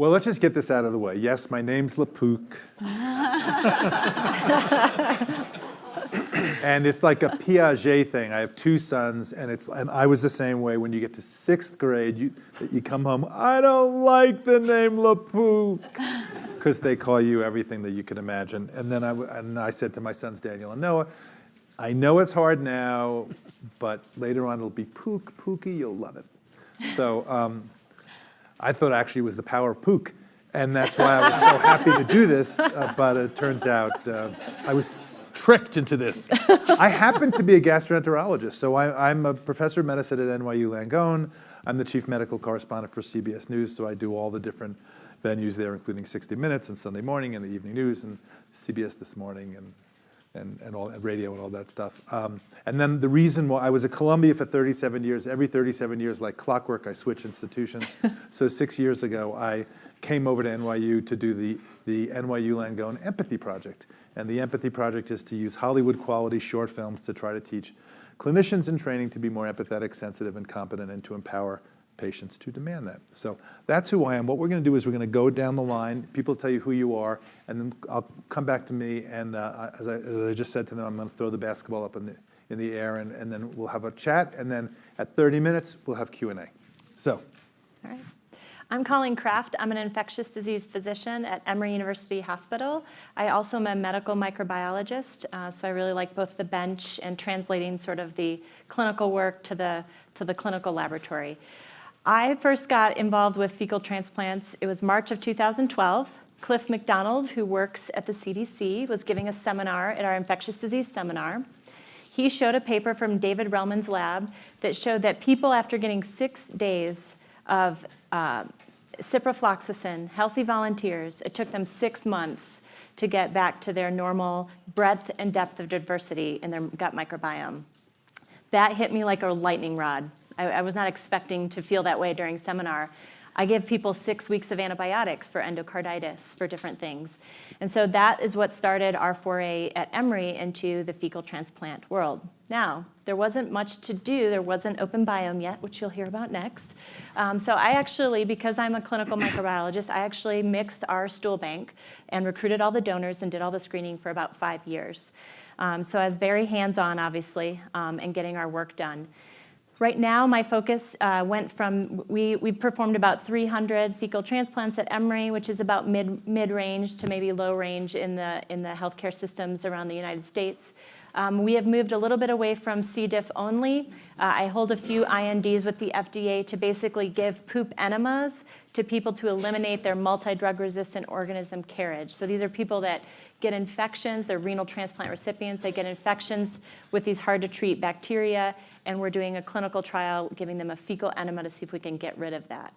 Well, let's just get this out of the way. Yes, my name's Lapook. And it's like a Piaget thing. I have 2 sons, and I was the same way. When you get to 6th grade, you come home, I don't like the name Lapook, because they call you everything that you can imagine. And then I said to my sons, Daniel and Noah, I know it's hard now, but later on it'll be Pook, Pookie, you'll love it. So I thought actually it was the power of Pook. And that's why I was so happy to do this, but it turns out I was tricked into this. I happen to be a gastroenterologist, so I'm a professor of medicine at NYU Langone. I'm the chief medical correspondent for CBS News, so I do all the different venues there, including 60 Minutes and Sunday Morning and the Evening News and CBS This Morning and all radio and all that stuff. And then the reason why I was at Columbia for 37 years, every 37 years, like clockwork, I switch institutions. So 6 years ago, I came over to NYU to do the NYU Langone Empathy Project. And the Empathy Project is to use Hollywood-quality short films to try to teach clinicians in training to be more empathetic, sensitive, and competent, and to empower patients to demand that. So that's who I am. What we're going to do is we're going to go down the line. People tell you who you are, and then I'll come back to me. And as I just said to them, I'm going to throw the basketball up in the air, and then we'll have a chat. And then at 30 minutes, we'll have Q&A. So. All right. I'm Colleen Kraft. I'm an infectious disease physician at Emory University Hospital. I also am a medical microbiologist, so I really like both the bench and translating sort of the clinical work to the clinical laboratory. I first got involved with fecal transplants. It was March of 2012. Cliff McDonald, who works at the CDC, was giving a seminar at our infectious disease seminar. He showed a paper from David Relman's lab that showed that people after getting 6 days of ciprofloxacin, healthy volunteers, it took them 6 months to get back to their normal breadth and depth of diversity in their gut microbiome. That hit me like a lightning rod. I was not expecting to feel that way during seminar. I give people 6 weeks of antibiotics for endocarditis, for different things. And so that is what started our foray at Emory into the fecal transplant world. Now, there wasn't much to do. There wasn't open biome yet, which you'll hear about next. So I actually, because I'm a clinical microbiologist, I actually mixed our stool bank and recruited all the donors and did all the screening for about 5 years. So I was very hands-on, obviously, in getting our work done. Right now, my focus went from, we performed about 300 fecal transplants at Emory, which is about mid-range to maybe low range in the healthcare systems around the United States. We have moved a little bit away from C. diff only. I hold a few INDs with the FDA to basically give poop enemas to people to eliminate their multi-drug resistant organism carriage. So these are people that get infections, they're renal transplant recipients, they get infections with these hard to treat bacteria, and we're doing a clinical trial giving them a fecal enema to see if we can get rid of that.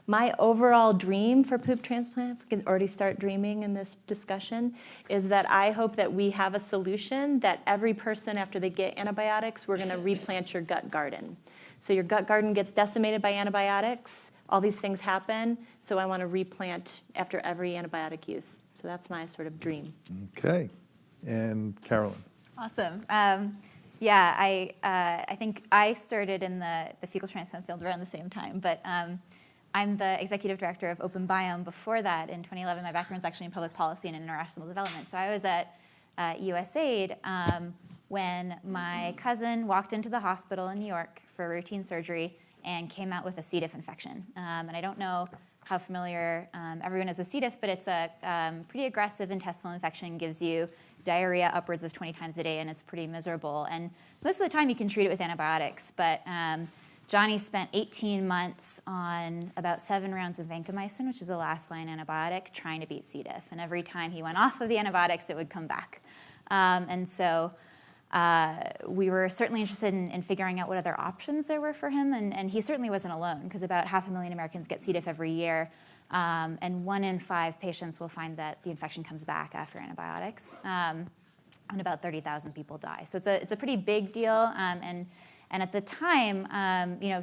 My overall dream for poop transplant, if we can already start dreaming in this discussion, is that I hope that we have a solution that every person after they get antibiotics, we're gonna replant your gut garden. So your gut garden gets decimated by antibiotics, all these things happen, so I wanna replant after every antibiotic use. So that's my sort of dream. Okay, and Carolyn. Awesome. Yeah, I think I started in the fecal transplant field around the same time, but I'm the executive director of Open Biome. Before that, in 2011, my background is actually in public policy and international development. So I was at USAID when my cousin walked into the hospital in New York for routine surgery and came out with a C. diff infection. And I don't know how familiar everyone is with C. diff, but it's a pretty aggressive intestinal infection, gives you diarrhea upwards of 20 times a day, and it's pretty miserable. And most of the time you can treat it with antibiotics, but Johnny spent 18 months on about 7 rounds of vancomycin, which is a last-line antibiotic, trying to beat C. diff. And every time he went off of the antibiotics, it would come back. And so we were certainly interested in figuring out what other options there were for him, and he certainly wasn't alone, because about 500,000 Americans get C. diff every year, and 1 in 5 patients will find that the infection comes back after antibiotics, and about 30,000 people die. So it's a pretty big deal, and at the time,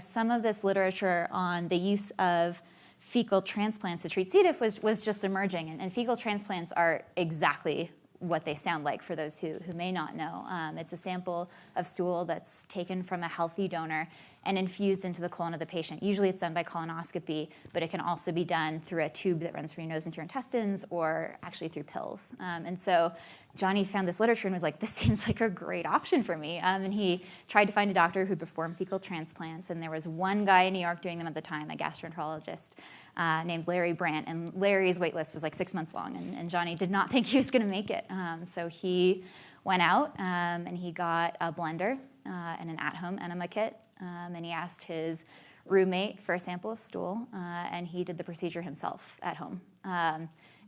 some of this literature on the use of fecal transplants to treat C. diff was just emerging, and fecal transplants are exactly what they sound like for those who may not know. It's a sample of stool that's taken from a healthy donor and infused into the colon of the patient. Usually it's done by colonoscopy, but it can also be done through a tube that runs from your nose into your intestines or actually through pills. And so Johnny found this literature and was like, this seems like a great option for me. And he tried to find a doctor who performed fecal transplants, and there was one guy in New York doing them at the time, a gastroenterologist named Larry Brandt, and Larry's wait list was like 6 months long, and Johnny did not think he was gonna make it. So he went out and he got a blender and an at-home enema kit, and he asked his roommate for a sample of stool, and he did the procedure himself at home.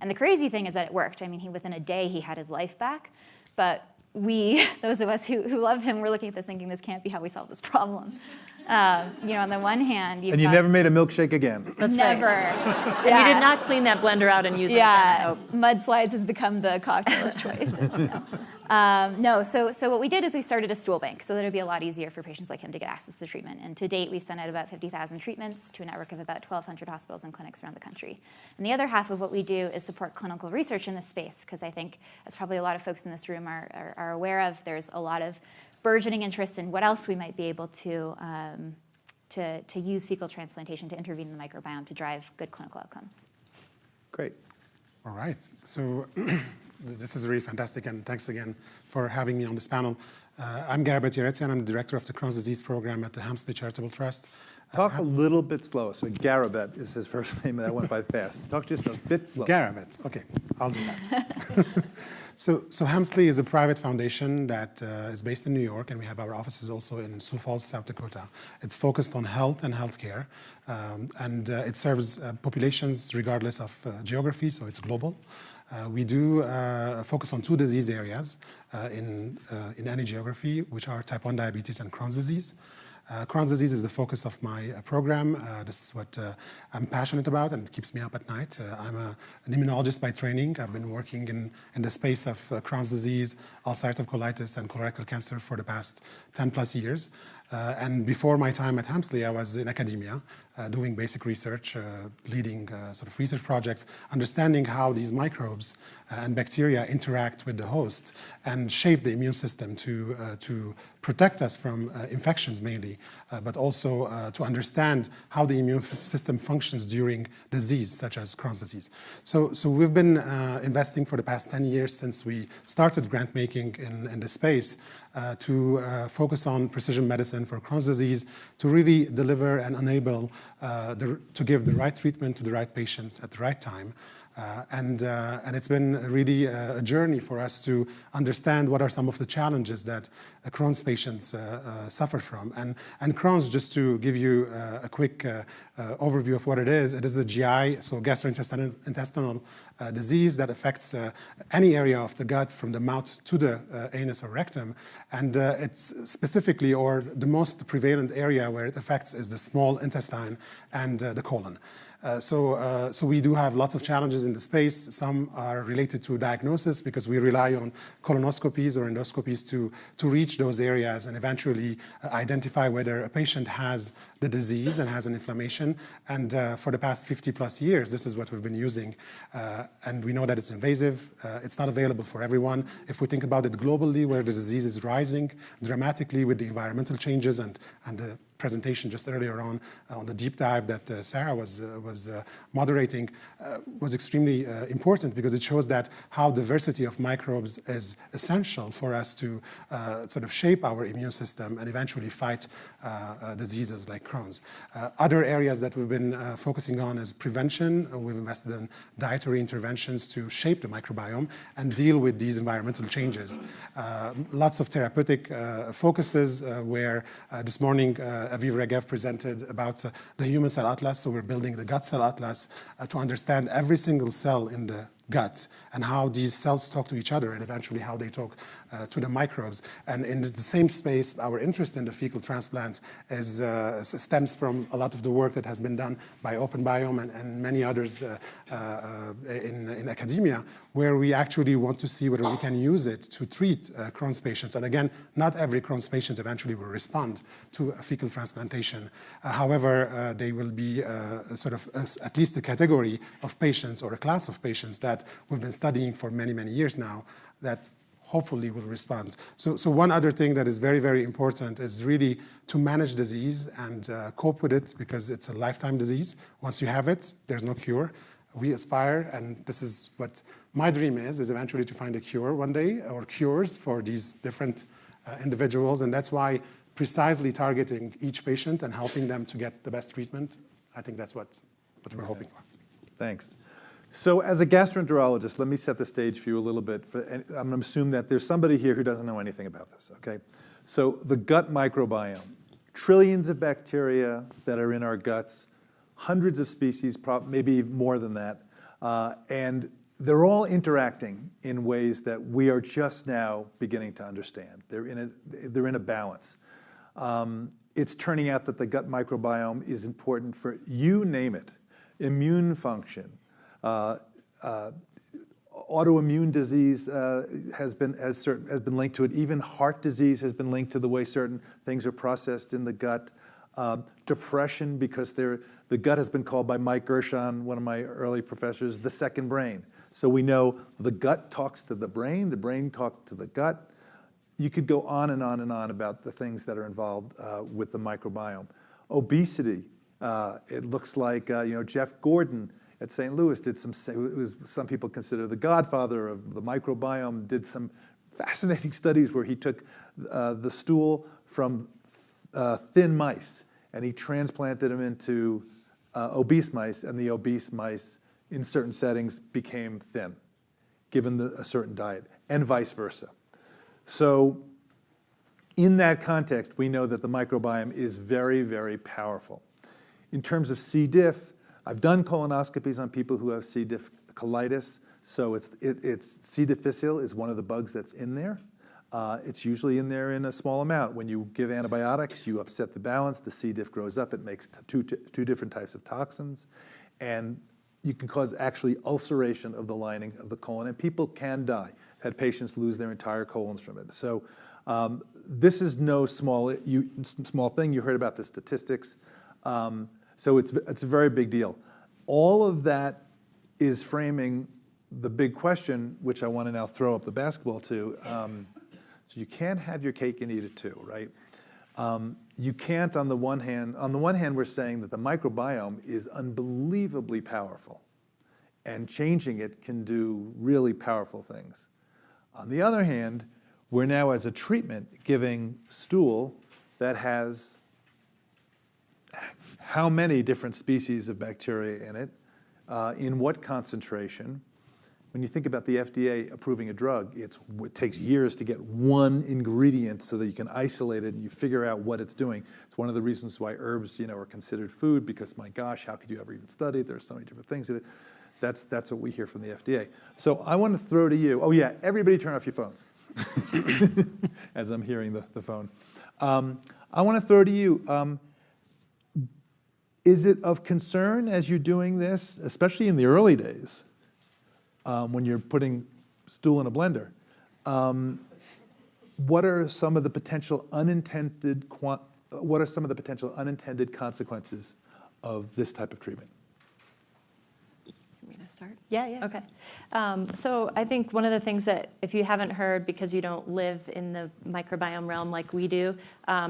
And the crazy thing is that it worked. I mean, within a day, he had his life back. But we, those of us who love him, we're looking at this thinking this can't be how we solve this problem. On the one hand, you never made a milkshake again. That's never. Right. And you did not clean that blender out and use it again, I hope. Mudslides has become the cocktail of choice. So what we did is we started a stool bank so that it would be a lot easier for patients like him to get access to treatment. And to date, we've sent out about 50,000 treatments to a network of about 1,200 hospitals and clinics around the country. And the other half of what we do is support clinical research in this space, because I think, as probably a lot of folks in this room are aware of, there's a lot of burgeoning interest in what else we might be able to use fecal transplantation to intervene in the microbiome to drive good clinical outcomes. Great. All right. So this is really fantastic, and thanks again for having me on this panel. I'm Garabet Yeretsi, and I'm the director of the Crohn's Disease Program at the Hamsley Charitable Trust. Talk a little bit slower. So Garabet is his first name, and that went by fast. Talk just a bit slower. Garabet. Okay, I'll do that. So Hamsley is a private foundation that is based in New York, and we have our offices also in Sioux Falls, South Dakota. It's focused on health and healthcare, and it serves populations regardless of geography, so it's global. We do focus on 2 disease areas in any geography, which are type 1 diabetes and Crohn's disease. Crohn's disease is the focus of my program. This is what I'm passionate about, and it keeps me up at night. I'm an immunologist by training. I've been working in the space of Crohn's disease, ulcerative colitis, and colorectal cancer for the past 10 plus years. And before my time at Hamsley, I was in academia doing basic research, leading sort of research projects, understanding how these microbes and bacteria interact with the host and shape the immune system to protect us from infections mainly, but also to understand how the immune system functions during disease, such as Crohn's disease. So we've been investing for the past 10 years since we started grant making in this space to focus on precision medicine for Crohn's disease, to really deliver and enable to give the right treatment to the right patients at the right time. And it's been really a journey for us to understand what are some of the challenges that Crohn's patients suffer from. And Crohn's, just to give you a quick overview of what it is a GI, so gastrointestinal disease that affects any area of the gut from the mouth to the anus or rectum. And it's specifically, or the most prevalent area where it affects is the small intestine and the colon. So we do have lots of challenges in the space. Some are related to diagnosis because we rely on colonoscopies or endoscopies to reach those areas and eventually identify whether a patient has the disease and has an inflammation. And for the past 50 plus years, this is what we've been using. And we know that it's invasive. It's not available for everyone. If we think about it globally, where the disease is rising dramatically with the environmental changes and the presentation just earlier on the deep dive that Sarah was moderating was extremely important, because it shows that how diversity of microbes is essential for us to sort of shape our immune system and eventually fight diseases like Crohn's. Other areas that we've been focusing on is prevention. We've invested in dietary interventions to shape the microbiome and deal with these environmental changes. Lots of therapeutic focuses where this morning Aviv Regev presented about the human cell atlas. So we're building the gut cell atlas to understand every single cell in the gut and how these cells talk to each other and eventually how they talk to the microbes. And in the same space, our interest in the fecal transplants stems from a lot of the work that has been done by OpenBiome and many others in academia, where we actually want to see whether we can use it to treat Crohn's patients. And again, not every Crohn's patient eventually will respond to a fecal transplantation. However, they will be sort of at least a category of patients or a class of patients that that we've been studying for many, many years now that hopefully will respond. So one other thing that is very, very important is really to manage disease and cope with it, because it's a lifetime disease. Once you have it, there's no cure. We aspire, and this is what my dream is eventually to find a cure one day, or cures for these different individuals. And that's why precisely targeting each patient and helping them to get the best treatment, I think that's what we're hoping for. Thanks. So as a gastroenterologist, let me set the stage for you a little bit. I'm going to assume that there's somebody here who doesn't know anything about this, okay? So the gut microbiome, trillions of bacteria that are in our guts, hundreds of species, maybe more than that, and they're all interacting in ways that we are just now beginning to understand. They're in a balance. It's turning out that the gut microbiome is important for, you name it, immune function, autoimmune disease has been linked to it. Even heart disease has been linked to the way certain things are processed in the gut. Depression, because the gut has been called by Mike Gershon, one of my early professors, the second brain. So we know the gut talks to the brain talks to the gut. You could go on and on and on about the things that are involved with the microbiome. Obesity, it looks like Jeff Gordon at St. Louis did some people consider the godfather of the microbiome, did some fascinating studies where he took the stool from thin mice and he transplanted them into obese mice, and the obese mice in certain settings became thin, given a certain diet, and vice versa. So in that context, we know that the microbiome is very, very powerful. In terms of C. diff, I've done colonoscopies on people who have C. diff colitis. So it's C. difficile is one of the bugs that's in there. It's usually in there in a small amount. When you give antibiotics, you upset the balance. The C. diff grows up. It makes two different types of toxins. And you can cause actually ulceration of the lining of the colon. And people can die. I've had patients lose their entire colons from it. So this is no small thing. You heard about the statistics. So it's a very big deal. All of that is framing the big question, which I want to now throw up the basketball to. So you can't have your cake and eat it too, right? You can't on the one hand, we're saying that the microbiome is unbelievably powerful, and changing it can do really powerful things. On the other hand, we're now as a treatment giving stool that has how many different species of bacteria in it, in what concentration. When you think about the FDA approving a drug, it takes years to get one ingredient so that you can isolate it and you figure out what it's doing. It's one of the reasons why herbs, are considered food, because my gosh, how could you ever even study it? There's so many different things in it. That's what we hear from the FDA. So I want to throw to you, oh yeah, everybody turn off your phones, as I'm hearing the phone. I want to throw to you, is it of concern as you're doing this, especially in the early days, when you're putting stool in a blender, what are some of the potential unintended consequences of this type of treatment? You want me to start? Yeah. Okay. So I think one of the things that, if you haven't heard, because you don't live in the microbiome realm like we do,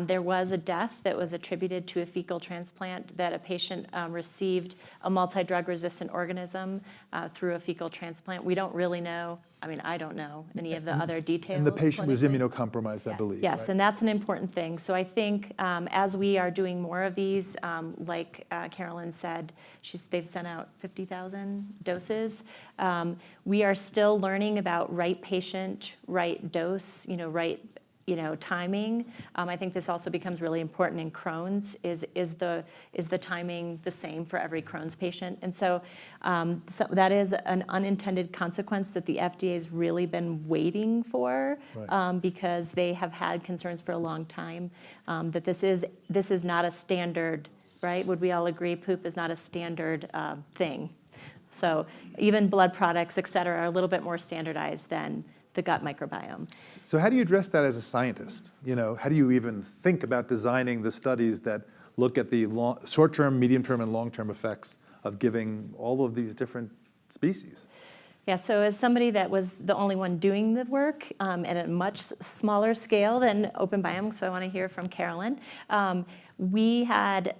there was a death that was attributed to a fecal transplant, that a patient received a multi-drug resistant organism through a fecal transplant. We don't really know, I don't know any of the other details. And the patient was clinically. immunocompromised, I believe. Yes, right? and that's an important thing. So I think as we are doing more of these, like Carolyn said, they've sent out 50,000 doses. We are still learning about right patient, right dose, right timing. I think this also becomes really important in Crohn's. Is the timing the same for every Crohn's patient? And so that is an unintended consequence that the FDA has really been waiting for, right. Because they have had concerns for a long time that this is not a standard, right? Would we all agree poop is not a standard thing? So even blood products, et cetera, are a little bit more standardized than the gut microbiome. So how do you address that as a scientist? How do you even think about designing the studies that look at the short-term, medium-term, and long-term effects of giving all of these different species? Yeah, so as somebody that was the only one doing the work at a much smaller scale than Open Biome, so I want to hear from Carolyn. I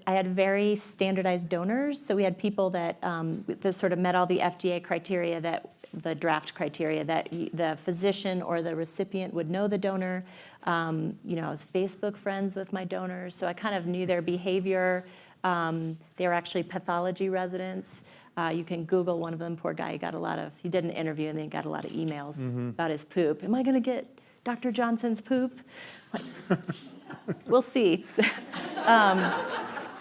had very standardized donors, so we had people that sort of met all the FDA criteria, the draft criteria, that the physician or the recipient would know the donor. I was Facebook friends with my donors, so I kind of knew their behavior. They were actually pathology residents. You can Google one of them, poor guy, he did an interview and then got a lot of emails about his poop. Am I gonna get Dr. Johnson's poop? We'll see.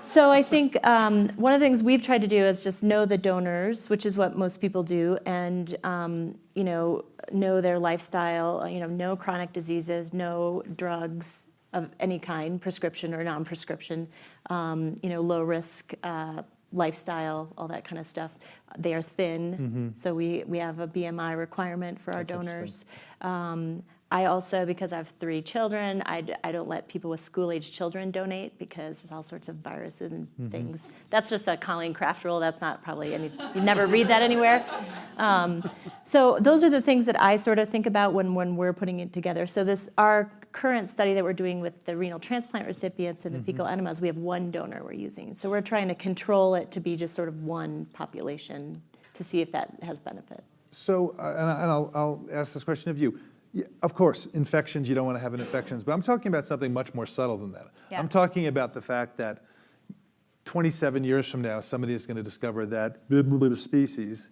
So I think one of the things we've tried to do is just know the donors, which is what most people do, and know their lifestyle, no chronic diseases, no drugs of any kind, prescription or non-prescription, low risk lifestyle, all that kind of stuff. They are thin, so we have a BMI requirement for our donors. I also, because I have 3 children, I don't let people with school-age children donate because there's all sorts of viruses and things. That's just a Colleen Craft rule. That's not probably you never read that anywhere. So those are the things that I sort of think about when we're putting it together. So our current study that we're doing with the renal transplant recipients and the fecal enemas, we have 1 donor we're using. So we're trying to control it to be just sort of 1 population to see if that has benefit. So, and I'll ask this question of you. Yeah, of course, infections, you don't want to have infections, but I'm talking about something much more subtle than that. Yeah. I'm talking about the fact that 27 years from now, somebody is going to discover that species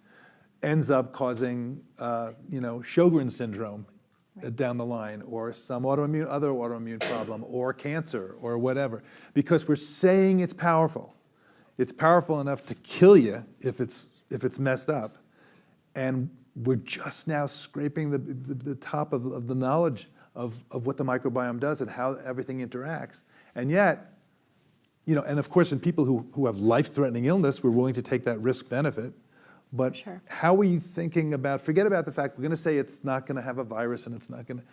ends up causing, Sjogren's syndrome down the line, or some other autoimmune problem, or cancer, or whatever, because we're saying it's powerful. It's powerful enough to kill you if it's messed up, and we're just now scraping the top of the knowledge of what the microbiome does and how everything interacts. And yet, and of course in people who have life-threatening illness, we're willing to take that risk-benefit. But Sure. How are you thinking about, forget about the fact we're going to say it's not going to have a virus and it's not going to,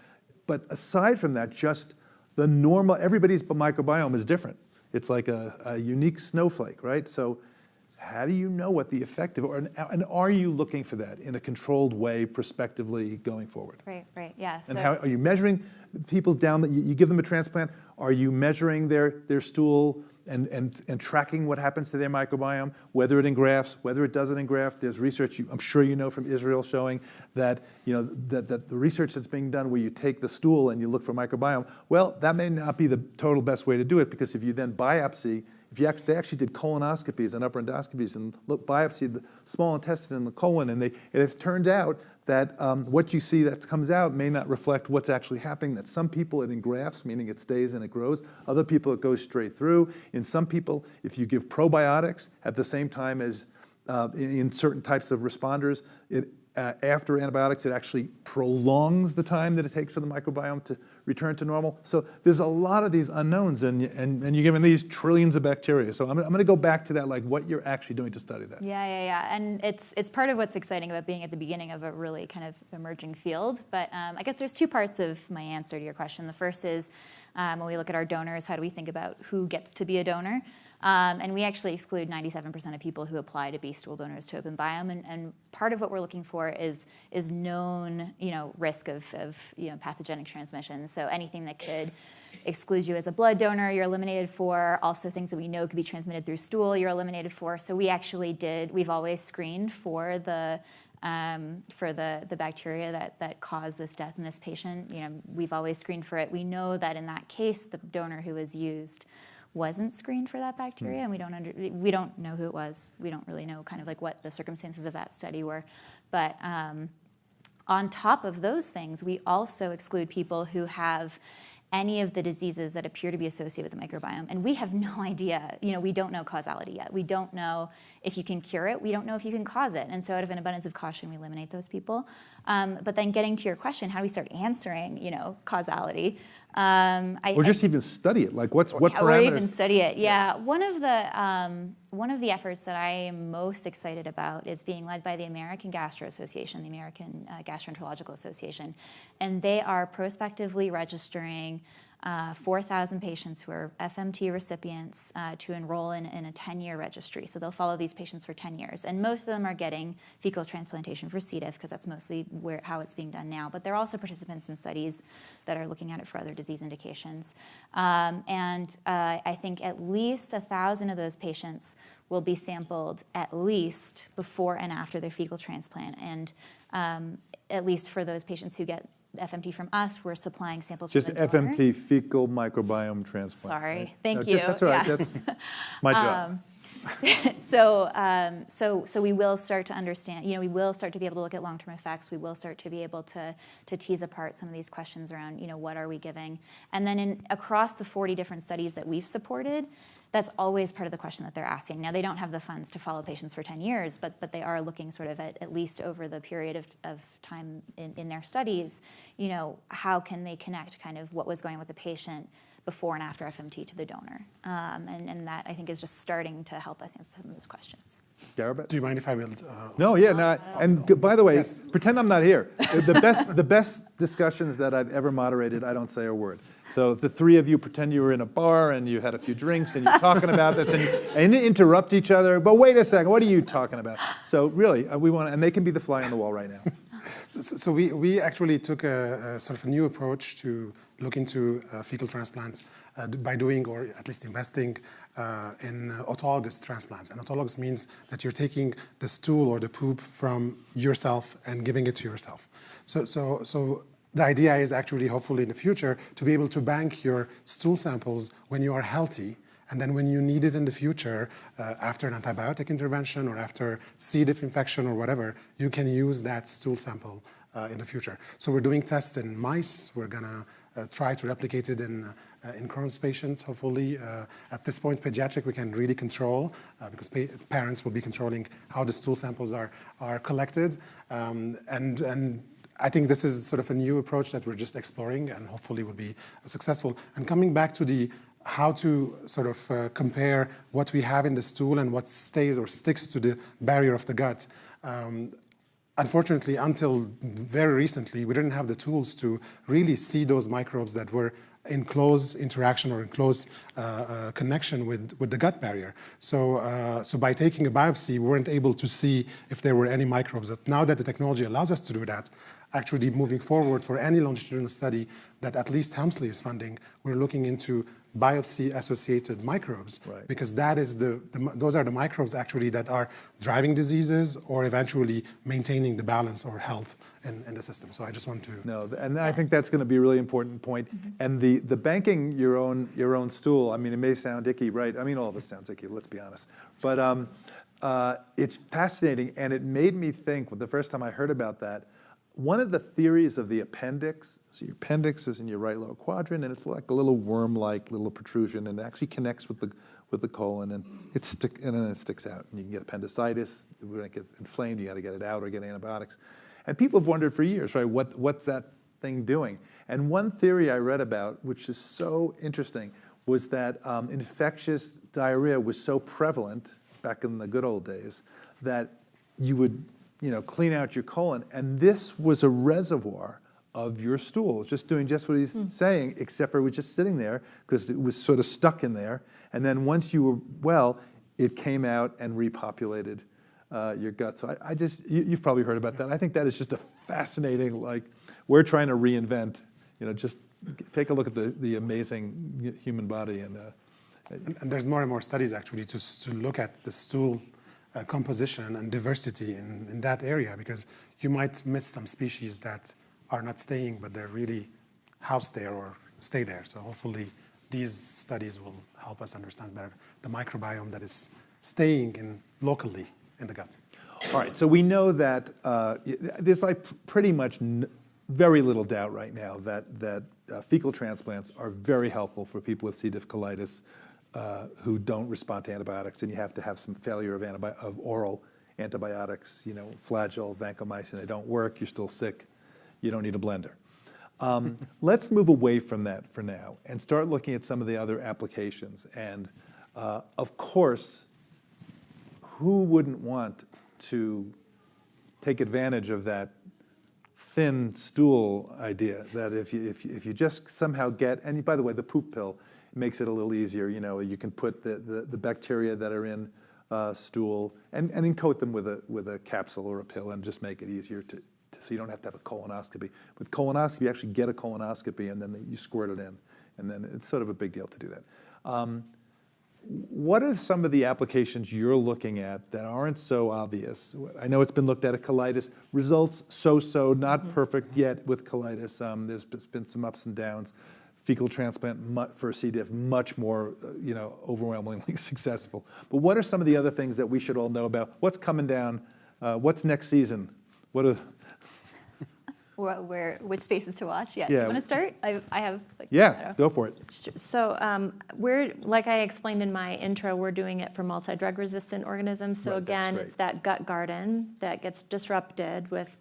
but aside from that, just the normal, everybody's microbiome is different. It's like a unique snowflake, right? So how do you know what the effective, and are you looking for that in a controlled way prospectively going forward? Right, yeah. And how are you measuring people's down, that you give them a transplant, are you measuring their stool and tracking what happens to their microbiome, whether it engrafts, whether it doesn't engraft? There's research, I'm sure you know from Israel, showing that, that the research that's being done where you take the stool and you look for microbiome, well, that may not be the total best way to do it, because if you then biopsy, they actually did colonoscopies and upper endoscopies and biopsied the small intestine and the colon, and it turned out that what you see that comes out may not reflect what's actually happening, that some people it engrafts, meaning it stays and it grows. Other people it goes straight through. In some people, if you give probiotics at the same time as in certain types of responders, after antibiotics, it actually prolongs the time that it takes for the microbiome to return to normal. So there's a lot of these unknowns, and you're given these trillions of bacteria. So I'm going to go back to that, like what you're actually doing to study that. Yeah. And it's part of what's exciting about being at the beginning of a really kind of emerging field. But I guess there's 2 parts of my answer to your question. The first is when we look at our donors, how do we think about who gets to be a donor? And we actually exclude 97% of people who apply to be stool donors to Open Biome, and part of what we're looking for is known, risk of pathogenic transmission. So anything that could exclude you as a blood donor, you're eliminated for. Also things that we know could be transmitted through stool, you're eliminated for. So we've always screened for the bacteria that caused this death in this patient. We've always screened for it. We know that in that case, the donor who was used wasn't screened for that bacteria, and we don't know who it was. We don't really know kind of like what the circumstances of that study were. But on top of those things, we also exclude people who have any of the diseases that appear to be associated with the microbiome. And we have no idea, we don't know causality yet. We don't know if you can cure it. We don't know if you can cause it. And so out of an abundance of caution, we eliminate those people. But then getting to your question, how do we start answering, causality? Or just even study it, like what parameters? Or even study it, yeah. One of the efforts that I am most excited about is being led by the American Gastro Association, the American Gastroenterological Association, and they are prospectively registering 4,000 patients who are FMT recipients to enroll in a 10-year registry. So they'll follow these patients for 10 years. And most of them are getting fecal transplantation for C. diff because that's mostly how it's being done now. But they're also participants in studies that are looking at it for other disease indications. I think at least 1,000 of those patients will be sampled at least before and after their fecal transplant. And at least for those patients who get FMT from us, we're supplying samples Just from the donors. FMT, fecal microbiome transplant. Sorry, right? thank No, you. That's all right. Yeah. That's my job. So we will start to understand, we will start to be able to look at long-term effects. We will start to be able to tease apart some of these questions around, what are we giving? And then across the 40 different studies that we've supported, that's always part of the question that they're asking. Now, they don't have the funds to follow patients for 10 years, but they are looking sort of at least over the period of time in their studies, how can they connect kind of what was going on with the patient before and after FMT to the donor. And that, I think, is just starting to help us answer some of those questions. Garabet? Do you mind if I will? No, yeah, no. And by the way, Yes. pretend I'm not here. The best discussions that I've ever moderated, I don't say a word. So if the three of you pretend you were in a bar and you had a few drinks and you're talking about this and you interrupt each other, but wait a second, what are you talking about? So really, we want, and they can be the fly on the wall right now. So we actually took a sort of a new approach to look into fecal transplants by doing, or at least investing in autologous transplants. And autologous means that you're taking the stool or the poop from yourself and giving it to yourself. So the idea is actually, hopefully in the future, to be able to bank your stool samples when you are healthy, and then when you need it in the future, after an antibiotic intervention or after C. diff infection or whatever, you can use that stool sample in the future. So we're doing tests in mice. We're gonna try to replicate it in Crohn's patients, hopefully. At this point, pediatric, we can really control because parents will be controlling how the stool samples are collected. And I think this is sort of a new approach that we're just exploring and hopefully will be successful. And coming back to the how to sort of compare what we have in the stool and what stays or sticks to the barrier of the gut. Unfortunately, until very recently, we didn't have the tools to really see those microbes that were in close interaction or in close connection with the gut barrier. So by taking a biopsy, we weren't able to see if there were any microbes. But now that the technology allows us to do that, actually moving forward for any longitudinal study that at least Helmsley is funding, we're looking into biopsy-associated microbes, right. Because that is those are the microbes actually that are driving diseases or eventually maintaining the balance or health in the system. So I just want to... No, and I think that's going to be a really important point. Mm-hmm. And the banking your own stool, I mean, it may sound icky, right? I mean, all of this sounds icky, let's be honest. But it's fascinating, and it made me think, the first time I heard about that, one of the theories of the appendix, so your appendix is in your right lower quadrant, and it's like a little worm-like little protrusion, and it actually connects with the colon, and then it sticks out, and you can get appendicitis. When it gets inflamed, you got to get it out or get antibiotics. And people have wondered for years, right? What's that thing doing? And one theory I read about, which is so interesting, was that infectious diarrhea was so prevalent back in the good old days that you would clean out your colon, and this was a reservoir of your stool, just doing just what he's saying, except for it was just sitting there because it was sort of stuck in there. And then once you were well, it came out and repopulated your gut. So you've probably heard about that. I think that is just a fascinating, we're trying to reinvent, just take a look at the amazing human body. And there's more and more studies actually to look at the stool composition and diversity in that area, because you might miss some species that are not staying, but they're really housed there or stay there. So hopefully these studies will help us understand better the microbiome that is staying locally in the gut. All right, so we know that there's pretty much very little doubt right now that fecal transplants are very helpful for people with C. diff colitis who don't respond to antibiotics, and you have to have some failure of oral antibiotics, Flagyl, vancomycin, they don't work, you're still sick, you don't need a blender. Let's move away from that for now and start looking at some of the other applications. And of course, who wouldn't want to take advantage of that thin stool idea, that if you just somehow get, and by the way, the poop pill makes it a little easier. You know, you can put the bacteria that are in stool and encode them with a capsule or a pill and just make it easier so you don't have to have a colonoscopy. With colonoscopy, you actually get a colonoscopy and then you squirt it in, and then it's sort of a big deal to do that. What are some of the applications you're looking at that aren't so obvious? I know it's been looked at colitis. Results so-so, not perfect yet with colitis. There's been some ups and downs. Fecal transplant for C. diff, much more, overwhelmingly successful. But what are some of the other things that we should all know about? What's coming down? What's next season? What are Which spaces to watch? Yeah. Do Yeah. you want to start? I have. Yeah, go for it. So we're, like I explained in my intro, we're doing it for multi-drug resistant organisms. So Right, that's again, great. it's that gut garden that gets disrupted with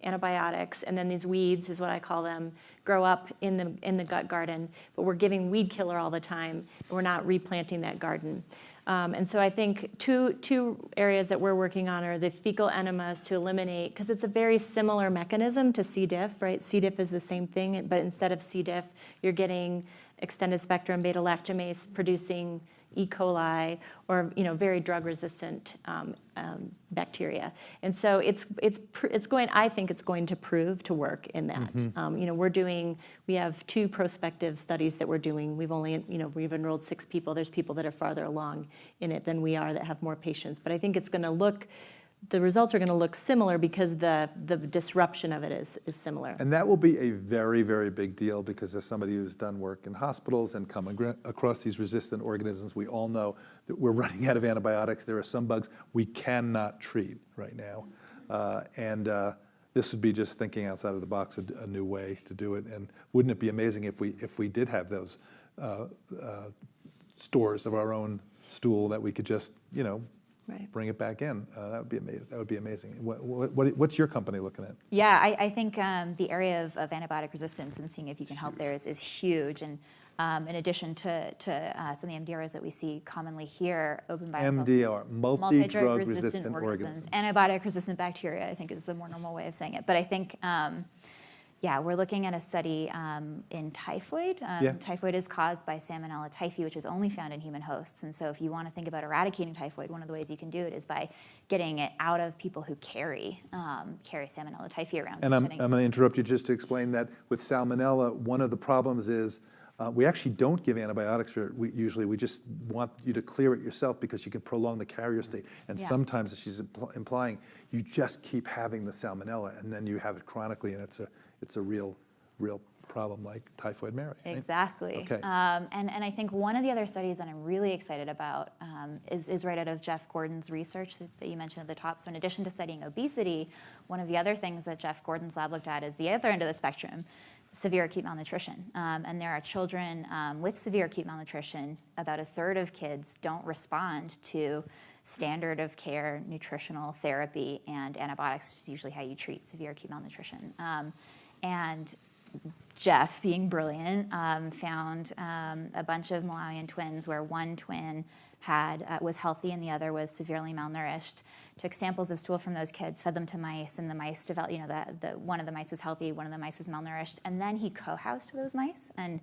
antibiotics, and then these weeds, is what I call them, grow up in the gut garden. But we're giving weed killer all the time, and we're not replanting that garden. And so I think two areas that we're working on are the fecal enemas to eliminate, because it's a very similar mechanism to C. diff, right? C. diff is the same thing, but instead of C. diff, you're getting extended spectrum beta-lactamase producing E. coli or very drug-resistant bacteria. And so it's going. I think it's going to prove to work in that. We have 2 prospective studies that we're doing. We've enrolled 6 people. There's people that are farther along in it than we are that have more patients. But I think it's going to look. The results are going to look similar because the disruption of it is similar. And that will be a very, very big deal, because as somebody who's done work in hospitals and come across these resistant organisms, we all know that we're running out of antibiotics. There are some bugs we cannot treat right now. This would be just thinking outside of the box, a new way to do it. And wouldn't it be amazing if we did have those stores of our own stool that we could just, Right. bring it back in? That would be amazing. That would be amazing. What's your company looking at? Yeah, I think the area of antibiotic resistance and seeing if you can help there is huge. And in addition to some of the MDRs that we see commonly here, open biome MDR, multi-drug resistant organisms. Antibiotic resistant bacteria, I think, is the more normal way of saying it. But I think, we're looking at a study in typhoid. Typhoid is caused by Salmonella typhi, which is only found in human hosts. And so if you want to think about eradicating typhoid, one of the ways you can do it is by getting it out of people who carry Salmonella typhi around. And I'm going to interrupt you just to explain that with Salmonella, one of the problems is we actually don't give antibiotics for it. Usually we just want you to clear it yourself because you can prolong the carrier state. And sometimes, as she's implying, you just keep having the Salmonella, and then you have it chronically, and it's a real problem like typhoid Mary. Right? Exactly. Okay. And I think one of the other studies that I'm really excited about is right out of Jeff Gordon's research that you mentioned at the top. So in addition to studying obesity, one of the other things that Jeff Gordon's lab looked at is the other end of the spectrum, severe acute malnutrition. And there are children with severe acute malnutrition. About a third of kids don't respond to standard of care nutritional therapy and antibiotics, which is usually how you treat severe acute malnutrition. And Jeff, being brilliant, found a bunch of Malawian twins where one twin was healthy and the other was severely malnourished. Took samples of stool from those kids, fed them to mice, and the mice developed. One of the mice was healthy, one of the mice was malnourished, and then he co-housed those mice. And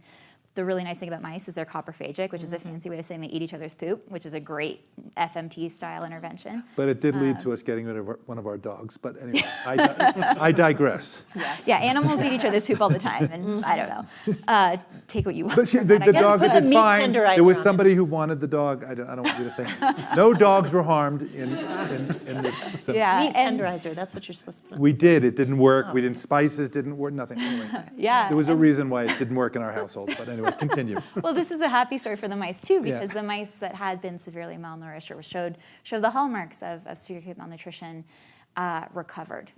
the really nice thing about mice is they're coprophagic, which is a fancy way of saying they eat each other's poop, which is a great FMT-style intervention. But it did lead to us getting rid of one of our dogs. But anyway, I digress. Yes. Yeah, animals eat each other's poop all the time, and I don't know. Take what you want. But from the that, I guess. dog Put did a meat fine. tenderizer There was on it. somebody who wanted the dog. I don't want you to think. No dogs were harmed in this. So Yeah, Meat and tenderizer, that's what you're supposed to put. we did. It didn't work. We didn't. Spices didn't work. Nothing. Anyway, yeah. there was a reason why it didn't work in our household. But anyway, continue. Well, this is a happy story for the mice too, because Yeah. the mice that had been severely malnourished or showed the hallmarks of severe acute malnutrition recovered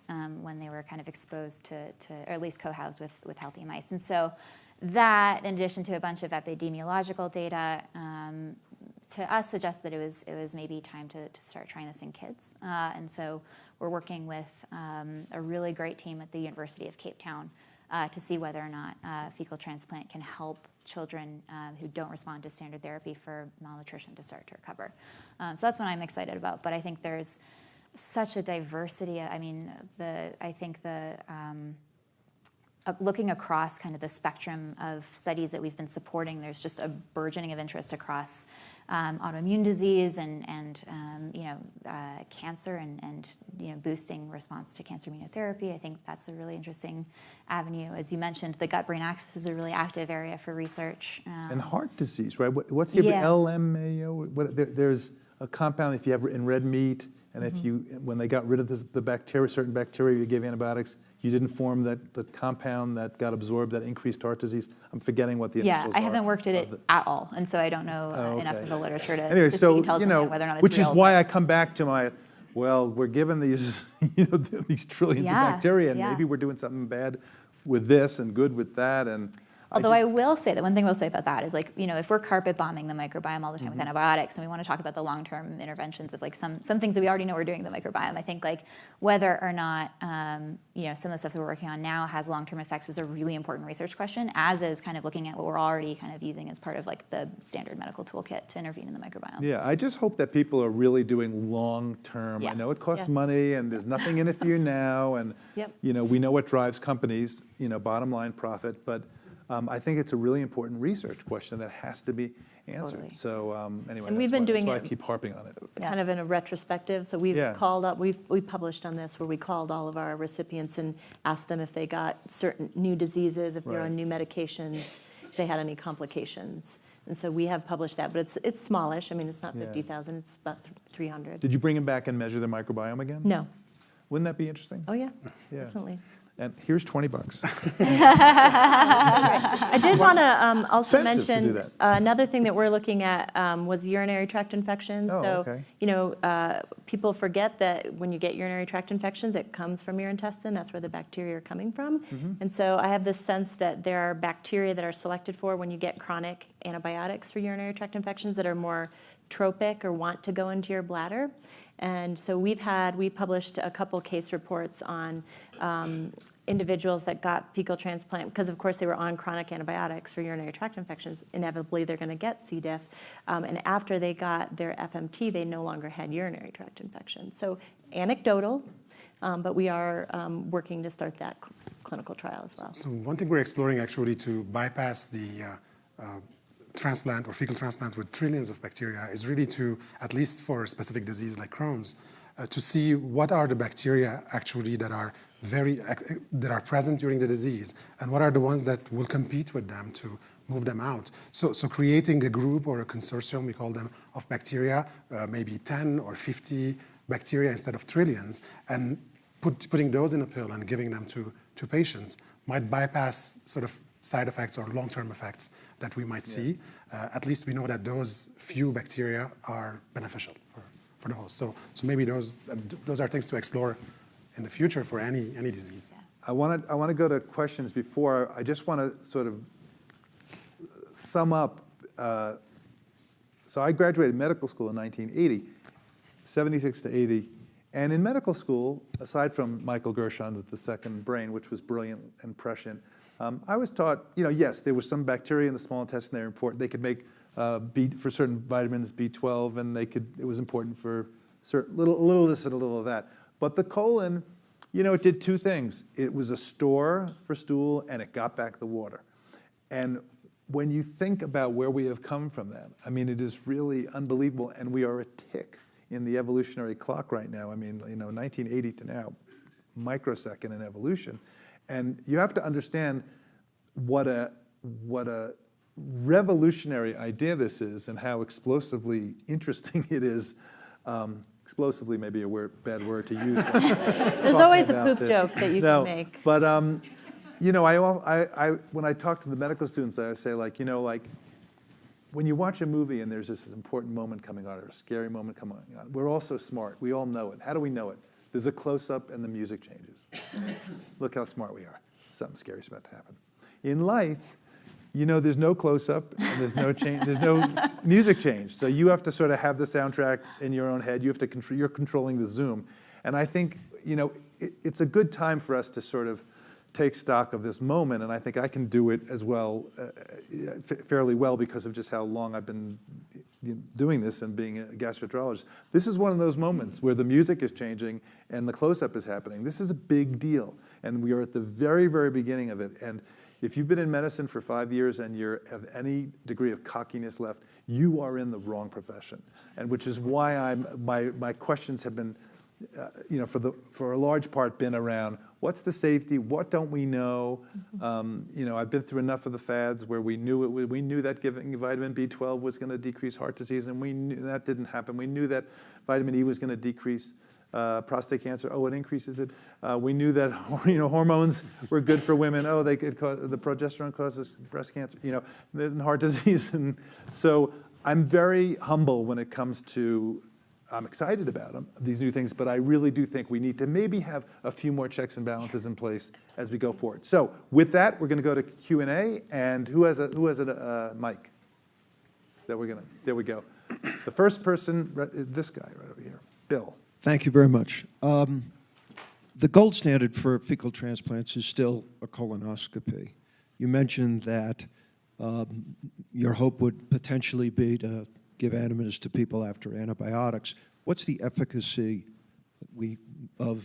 when they were kind of exposed to or at least co-housed with healthy mice. And so that, in addition to a bunch of epidemiological data, to us suggests that it was maybe time to start trying this in kids. And so we're working with a really great team at the University of Cape Town to see whether or not fecal transplant can help children who don't respond to standard therapy for malnutrition to start to recover. So that's what I'm excited about. But I think there's such a diversity. I mean, I think looking across kind of the spectrum of studies that we've been supporting, there's just a burgeoning of interest across autoimmune disease and cancer and boosting response to cancer immunotherapy. I think that's a really interesting avenue. As you mentioned, the gut-brain axis is a really active area for research. And heart disease, right? What's the LMAO? There's a compound if you have in red meat, and if when they got rid of the bacteria, certain bacteria, you gave antibiotics, you didn't form the compound that got absorbed that increased heart disease. I'm forgetting what the initials are. Yeah, I haven't worked at it at all, and so I don't know enough of the literature to anyway, speak so intelligently on whether or not it's which real. is why I come back to my, well, we're given these these trillions of bacteria, and maybe we're doing something bad with this and good with that, and. Although I will say that one thing we'll say about that is, like, if we're carpet bombing the microbiome all the time with antibiotics, and we want to talk about the long-term interventions of like some things that we already know we're doing in the microbiome, I think like whether or not some of the stuff that we're working on now has long-term effects is a really important research question, as is kind of looking at what we're already kind of using as part of like the standard medical toolkit to intervene in the microbiome. Yeah, I just hope that people are really doing long-term. I know it costs money, and there's nothing in it for you now, and we know what drives companies, bottom line profit, but. I think it's a really important research question that has to be answered. Totally. So anyway, and we've been doing that's why I keep harping on it. Kind of in a retrospective. So we've called up, we published on this where we called all of our recipients and asked them if they got certain new diseases, if they're on new medications, if they had any complications. And so we have published that, but it's smallish. I mean, it's not 50,000, it's about 300. Did you bring them back and measure the microbiome again? No. Wouldn't that be interesting? Oh, yeah. Definitely. And here's $20. I did want to also mention to do that. another thing that we're looking at was urinary tract infections. People forget that when you get urinary tract infections, it comes from your intestine. That's where the bacteria are coming from. And so I have this sense that there are bacteria that are selected for when you get chronic antibiotics for urinary tract infections that are more tropic or want to go into your bladder. And so we published a couple case reports on individuals that got fecal transplant because, of course, they were on chronic antibiotics for urinary tract infections. Inevitably, they're going to get C. diff. And after they got their FMT, they no longer had urinary tract infections. So anecdotal, but we are working to start that clinical trial as well. So one thing we're exploring actually to bypass the transplant or fecal transplant with trillions of bacteria is really to, at least for a specific disease like Crohn's, to see what are the bacteria actually that are present during the disease, and what are the ones that will compete with them to move them out. So creating a group or a consortium, we call them, of bacteria, maybe 10 or 50 bacteria instead of trillions, and putting those in a pill and giving them to patients might bypass sort of side effects or long-term effects that we might see. At least we know that those few bacteria are beneficial for the host. So maybe those are things to explore in the future for any disease. I want to go to questions before. I just want to sort of sum up. So I graduated medical school in 1980, 76 to 80. And in medical school, aside from Michael Gershon's The Second Brain, which was brilliant and prescient, I was taught, yes, there was some bacteria in the small intestine that are important. They could make for certain vitamins B12, and it was important for certain little this and a little of that. But the colon, it did two things. It was a store for stool, and it got back the water. And when you think about where we have come from that, I mean, it is really unbelievable, and we are a tick in the evolutionary clock right now. I mean, 1980 to now, microsecond in evolution. And you have to understand what a revolutionary idea this is and how explosively interesting it is. Explosively may be a bad word to use. There's always a poop joke that you can make. But when I talk to the medical students, I say when you watch a movie and there's this important moment coming on or a scary moment coming on, we're all so smart. We all know it. How do we know it? There's a close-up and the music changes. Look how smart we are. Something scary is about to happen. In life, there's no close-up and there's no change. There's no music change. So you have to sort of have the soundtrack in your own head. You have to you're controlling the zoom. And I think it's a good time for us to sort of take stock of this moment. And I think I can do it as well, fairly well, because of just how long I've been doing this and being a gastroenterologist, this is one of those moments where the music is changing and the close-up is happening. This is a big deal, and we are at the very, very beginning of it. And if you've been in medicine for 5 years and you have any degree of cockiness left, you are in the wrong profession, and which is why my questions have been, for a large part, been around what's the safety, what don't we know. I've been through enough of the fads where we knew that giving vitamin B12 was going to decrease heart disease, and we knew that didn't happen. We knew that vitamin E was going to decrease prostate cancer. Oh, it increases it. We knew that hormones were good for women. Oh, they could cause, the progesterone causes breast cancer. And heart disease. And so I'm very humble when it comes to. I'm excited about them, these new things, but I really do think we need to maybe have a few more checks and balances in place as we go forward. So with that, we're going to go to Q&A, and who has a mic? There we go. The first person, this guy right over here, Bill. Thank you very much. The gold standard for fecal transplants is still a colonoscopy. You mentioned that your hope would potentially be to give animas to people after antibiotics. What's the efficacy of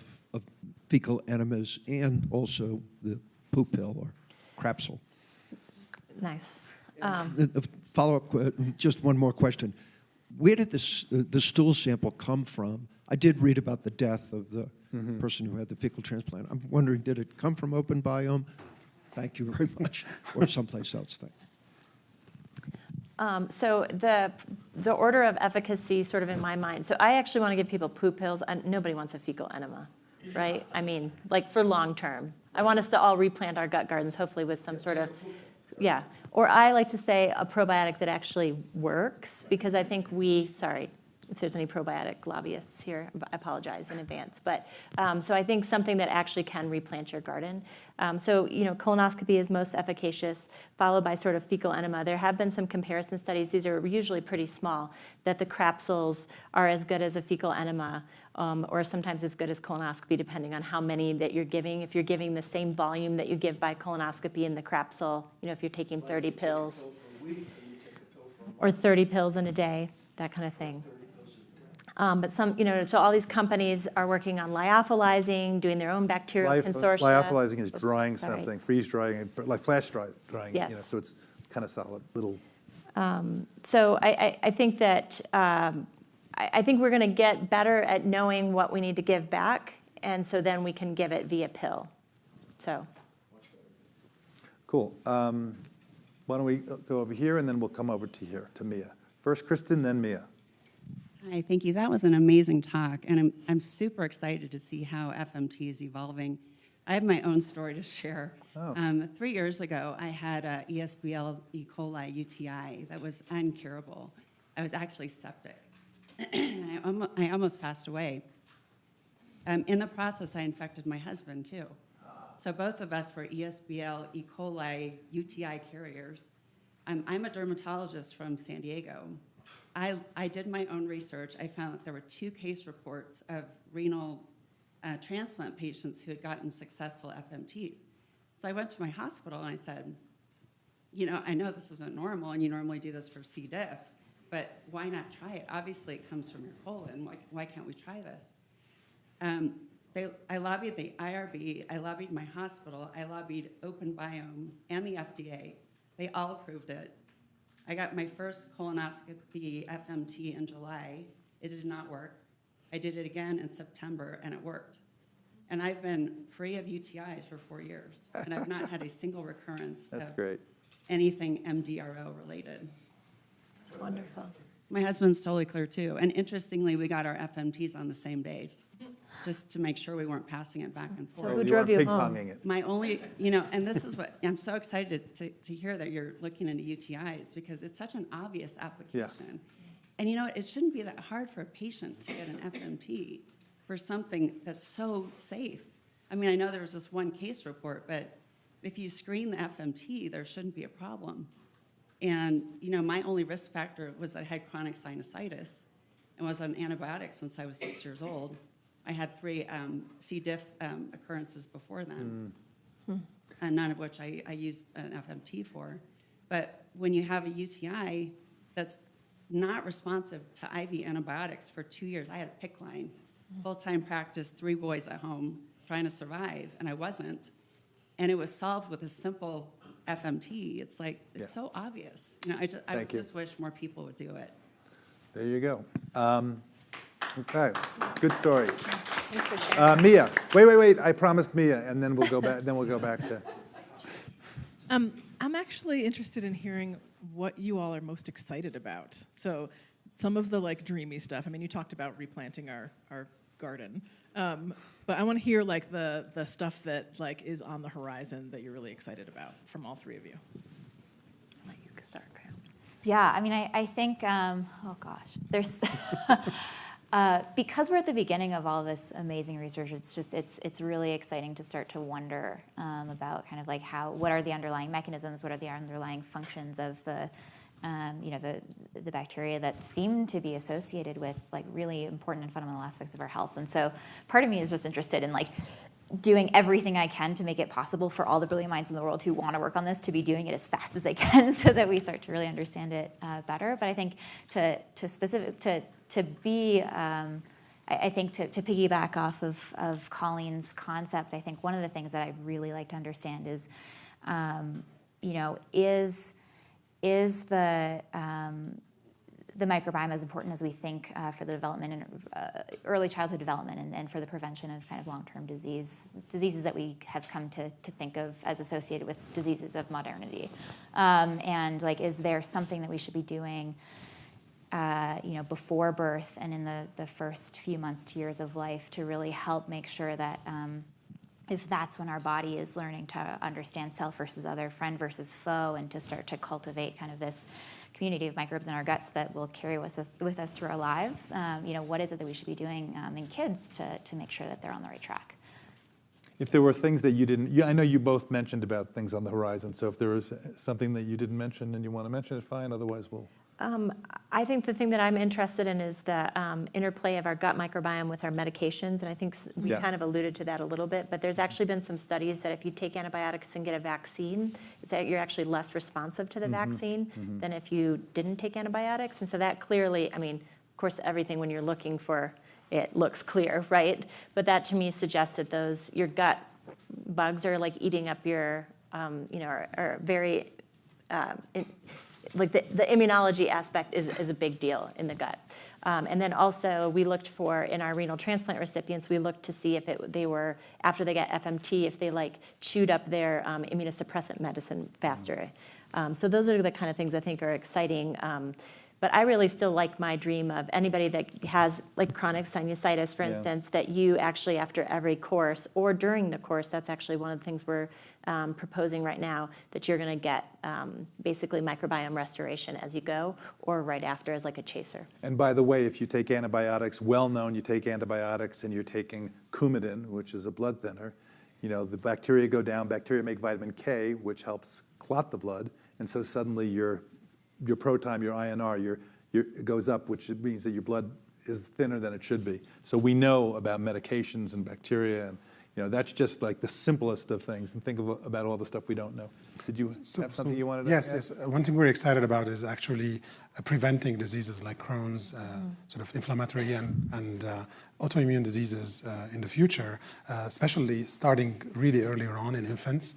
fecal enemas and also the poop pill or crapsule? Nice. Follow-up, just one more question. Where did the stool sample come from? I did read about the death of the person who had the fecal transplant. I'm wondering, did it come from open biome? Thank you very much. Or someplace else? Thank you. So the order of efficacy sort of in my mind, so I actually want to give people poop pills. Nobody wants a fecal enema, right? I mean, like for long term. I want us to all replant our gut gardens, hopefully with some sort of, yeah. Or I like to say a probiotic that actually works, because I think sorry, if there's any probiotic lobbyists here, I apologize in advance. But so I think something that actually can replant your garden. So colonoscopy is most efficacious, followed by sort of fecal enema. There have been some comparison studies, these are usually pretty small, that the crapsules are as good as a fecal enema, or sometimes as good as colonoscopy, depending on how many that you're giving. If you're giving the same volume that you give by colonoscopy in the crapsule, if you're taking 30 pills, or 30 pills in a day, that kind of thing. But some, so all these companies are working on lyophilizing, doing their own bacterial consortia. Lyophilizing is drying something, freeze drying, like flash drying. Yes. So it's kind of solid, little. So I think that I think we're going to get better at knowing what we need to give back, and so then we can give it via pill. So. Cool. Why don't we go over here, and then we'll come over to here, to Mia. First Kristen, then Mia. Hi, thank you. That was an amazing talk, and I'm super excited to see how FMT is evolving. I have my own story to share. 3 years ago, I had a ESBL E. coli UTI that was incurable. I was actually septic. I almost passed away. In the process, I infected my husband, too. So both of us were ESBL E. coli UTI carriers. I'm a dermatologist from San Diego. I did my own research. I found that there were 2 case reports of renal transplant patients who had gotten successful FMTs. So I went to my hospital and I said, I know this isn't normal and you normally do this for C. diff, but why not try it? Obviously it comes from your colon. Why can't we try this? I lobbied the IRB, I lobbied my hospital, I lobbied Open Biome and the FDA. They all approved it. I got my first colonoscopy FMT in July. It did not work. I did it again in September, and it worked. And I've been free of UTIs for 4 years, and I've not had a single recurrence of great. anything MDRO related. It's wonderful. My husband's totally clear, too. And interestingly, we got our FMTs on the same days, just to make sure we weren't passing it back and forth. So who drove you home? It. My only, and this is what, I'm so excited to hear that you're looking into UTIs, because it's such an obvious application. Yeah. And it shouldn't be that hard for a patient to get an FMT for something that's so safe. I mean, I know there was this one case report, but if you screen the FMT, there shouldn't be a problem. And, my only risk factor was that I had chronic sinusitis and was on antibiotics since I was 6 years old. I had 3 C. diff occurrences before then, and none of which I used an FMT for. But when you have a UTI that's not responsive to IV antibiotics for 2 years. I had a PICC line, full-time practice, 3 boys at home, trying to survive, and I wasn't. And it was solved with a simple FMT. It's like, it's so obvious. You know, I just wish more people would do it. There you go. Okay, good story. Mia, wait. I promised Mia, and then we'll go back. Then we'll go back to. I'm actually interested in hearing what you all are most excited about. So, some of the like dreamy stuff. I mean, you talked about replanting our garden, but I want to hear like the stuff that like is on the horizon that you're really excited about from all three of you. I'll let you start, Graham. Yeah, I mean, I think, oh gosh, there's, because we're at the beginning of all this amazing research, it's really exciting to start to wonder about kind of like what are the underlying mechanisms, what are the underlying functions of the bacteria that seem to be associated with like really important and fundamental aspects of our health. And so part of me is just interested in like doing everything I can to make it possible for all the brilliant minds in the world who want to work on this to be doing it as fast as they can so that we start to really understand it better. But I think to piggyback off of Colleen's concept, I think one of the things that I'd really like to understand is, is the microbiome as important as we think for the development and early childhood development and for the prevention of kind of long-term diseases that we have come to think of as associated with diseases of modernity. And like, is there something that we should be doing before birth and in the first few months to years of life to really help make sure that if that's when our body is learning to understand self versus other, friend versus foe, and to start to cultivate kind of this community of microbes in our guts that will carry with us through our lives, what is it that we should be doing in kids to make sure that they're on the right track? If there were things that you didn't, I know you both mentioned about things on the horizon, so if there was something that you didn't mention and you want to mention it, fine, otherwise we'll. I think the thing that I'm interested in is the interplay of our gut microbiome with our medications, and I think we kind of alluded to that a little bit, but there's actually been some studies that if you take antibiotics and get a vaccine, it's that you're actually less responsive to the vaccine than if you didn't take antibiotics, and so that clearly, I mean, of course, everything when you're looking for it looks clear, right? But that to me suggests that your gut bugs are like eating up your, are very, like the immunology aspect is a big deal in the gut. And then also we looked for, in our renal transplant recipients, we looked to see if they were, after they got FMT, if they like chewed up their immunosuppressant medicine faster. So those are the kind of things I think are exciting. But I really still like my dream of anybody that has like chronic sinusitis, for instance, that you actually after every course or during the course, that's actually one of the things we're proposing right now, that you're going to get basically microbiome restoration as you go or right after as like a chaser. And by the way, if you take antibiotics, well known, you take antibiotics and you're taking Coumadin, which is a blood thinner, the bacteria go down, bacteria make vitamin K, which helps clot the blood, and so suddenly your pro time, your INR, goes up, which means that your blood is thinner than it should be. So we know about medications and bacteria, and that's just like the simplest of things. And think about all the stuff we don't know. Did you have something you wanted to add? Yes. One thing we're excited about is actually preventing diseases like Crohn's, sort of inflammatory and autoimmune diseases in the future, especially starting really earlier on in infants.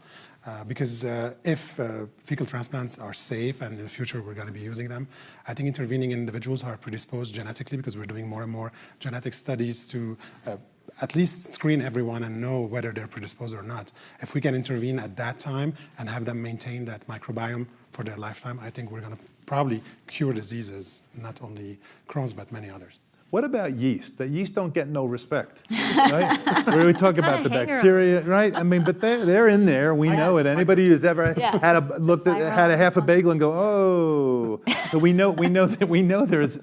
Because if fecal transplants are safe and in the future we're going to be using them, I think intervening in individuals who are predisposed genetically, because we're doing more and more genetic studies to at least screen everyone and know whether they're predisposed or not. If we can intervene at that time and have them maintain that microbiome for their lifetime, I think we're going to probably cure diseases, not only Crohn's, but many others. What about yeast? The yeast don't get no respect, right? Where we talk about the bacteria, right? I mean, but they're in there. We know it. Anybody who's ever had a half a bagel and go, oh, so we know there's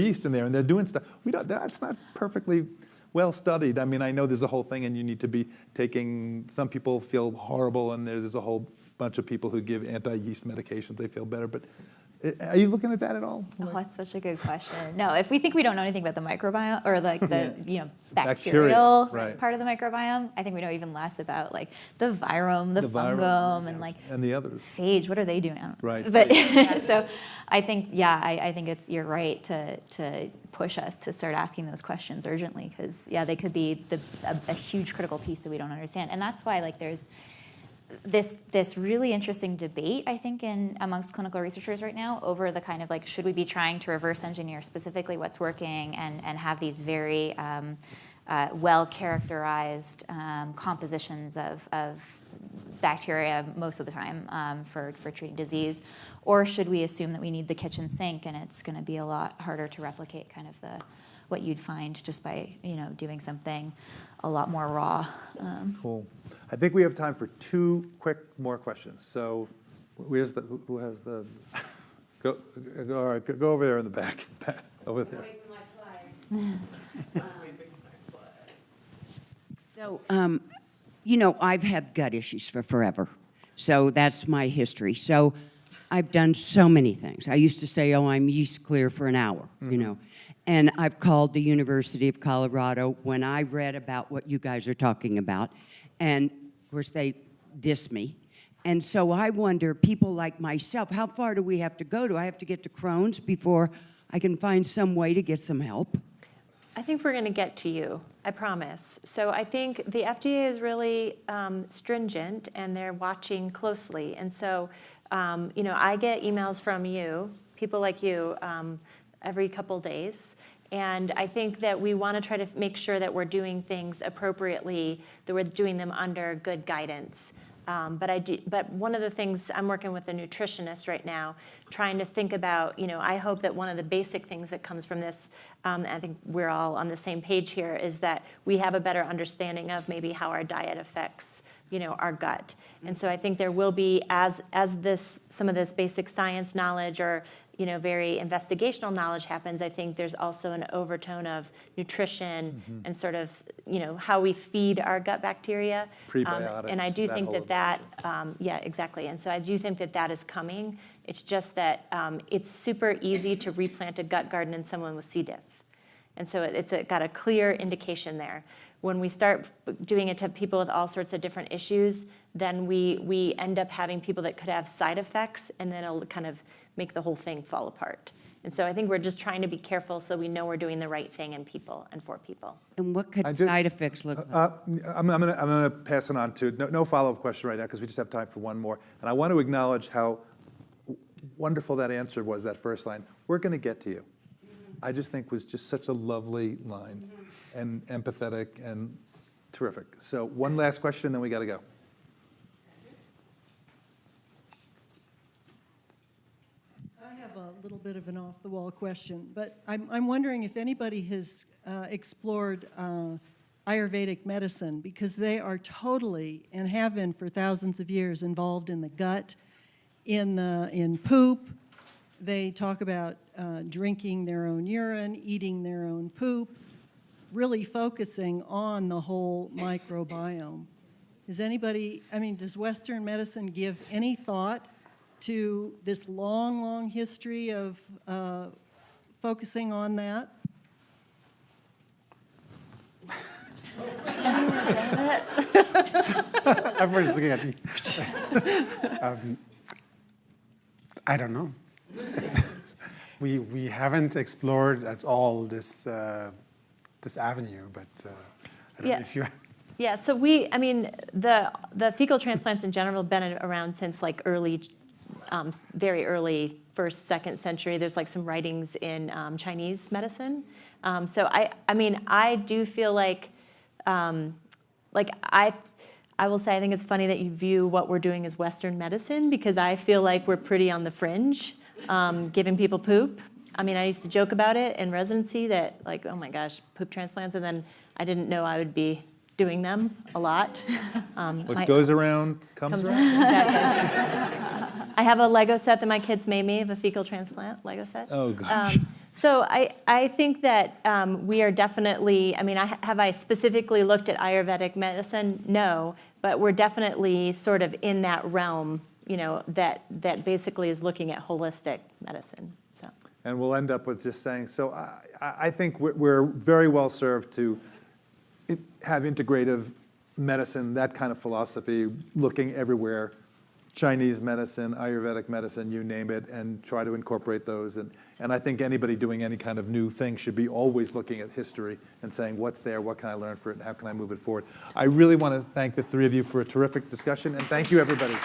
yeast in there and they're doing stuff. That's not perfectly well studied. I mean, I know there's a whole thing, and you need to be taking. Some people feel horrible, and there's a whole bunch of people who give anti-yeast medications. They feel better, but Are you looking at that at all? Oh, that's such a good question. No, if we think we don't know anything about the microbiome or like the Bacteria, bacterial right. part of the microbiome, I think we know even less about like the virome, the fungum, and like and the others. phage. What are they doing? I don't know. Right. But so I think I think you're right to push us to start asking those questions urgently because they could be a huge critical piece that we don't understand, and that's why like there's this really interesting debate, I think, amongst clinical researchers right now over the kind of like, should we be trying to reverse engineer specifically what's working and have these very well-characterized compositions of bacteria most of the time for treating disease, or should we assume that we need the kitchen sink and it's going to be a lot harder to replicate kind of what you'd find just by doing something a lot more raw. Cool. I think we have time for 2 quick more questions. So, who has the? Go over there in the back. Over there. So, I've had gut issues for forever. So that's my history. So I've done so many things. I used to say, I'm yeast clear for an hour, And I've called the University of Colorado when I read about what you guys are talking about. And, of course, they diss me. And so I wonder, people like myself, how far do we have to go? Do I have to get to Crohn's before I can find some way to get some help? I think we're going to get to you, I promise. So I think the FDA is really stringent, and they're watching closely. And so, I get emails from you, people like you, every couple days. And I think that we want to try to make sure that we're doing things appropriately, that we're doing them under good guidance. But one of the things, I'm working with a nutritionist right now, trying to think about, I hope that one of the basic things that comes from this, I think we're all on the same page here, is that we have a better understanding of maybe how our diet affects, our gut. And so I think there will be, as some of this basic science knowledge or very investigational knowledge happens, I think there's also an overtone of nutrition and sort of, how we feed our gut bacteria. Prebiotics. And I do think that, yeah, exactly. And so I do think that is coming. It's just that it's super easy to replant a gut garden in someone with C. diff. And so it's got a clear indication there. When we start doing it to people with all sorts of different issues, then we end up having people that could have side effects, and then it'll kind of make the whole thing fall apart. And so I think we're just trying to be careful so we know we're doing the right thing in people and for people. And what could side effects look like? I'm gonna pass it on to no follow-up question right now because we just have time for one more. And I want to acknowledge how wonderful that answer was, that first line. We're going to get to you. I just think was just such a lovely line and empathetic and terrific. So one last question, then we got to go. I have a little bit of an off-the-wall question, but I'm wondering if anybody has explored Ayurvedic medicine, because they are totally, and have been for thousands of years, involved in the gut, in poop. They talk about drinking their own urine, eating their own poop, really focusing on the whole microbiome. Does Western medicine give any thought to this long, long history of focusing on that? Everybody's looking at me. I don't know. We haven't explored at all this avenue, but I don't know if you. Yeah, so the fecal transplants in general have been around since like very early 1st, 2nd century. There's like some writings in Chinese medicine. So I do feel like I will say I think it's funny that you view what we're doing as Western medicine, because I feel like we're pretty on the fringe, giving people poop. I used to joke about it in residency that like, oh my gosh, poop transplants, and then I didn't know I would be doing them a lot. What goes around comes around. Exactly. I have a Lego set that my kids made me of a fecal transplant Lego set. Oh gosh. So I think that we are definitely, have I specifically looked at Ayurvedic medicine? No, but we're definitely sort of in that realm, that basically is looking at holistic medicine, so. And we'll end up with just saying, so I think we're very well served to have integrative medicine, that kind of philosophy, looking everywhere, Chinese medicine, Ayurvedic medicine, you name it, and try to incorporate those. And I think anybody doing any kind of new thing should be always looking at history and saying, what's there, what can I learn from it, and how can I move it forward? I really want to thank the three of you for a terrific discussion, and thank you, everybody.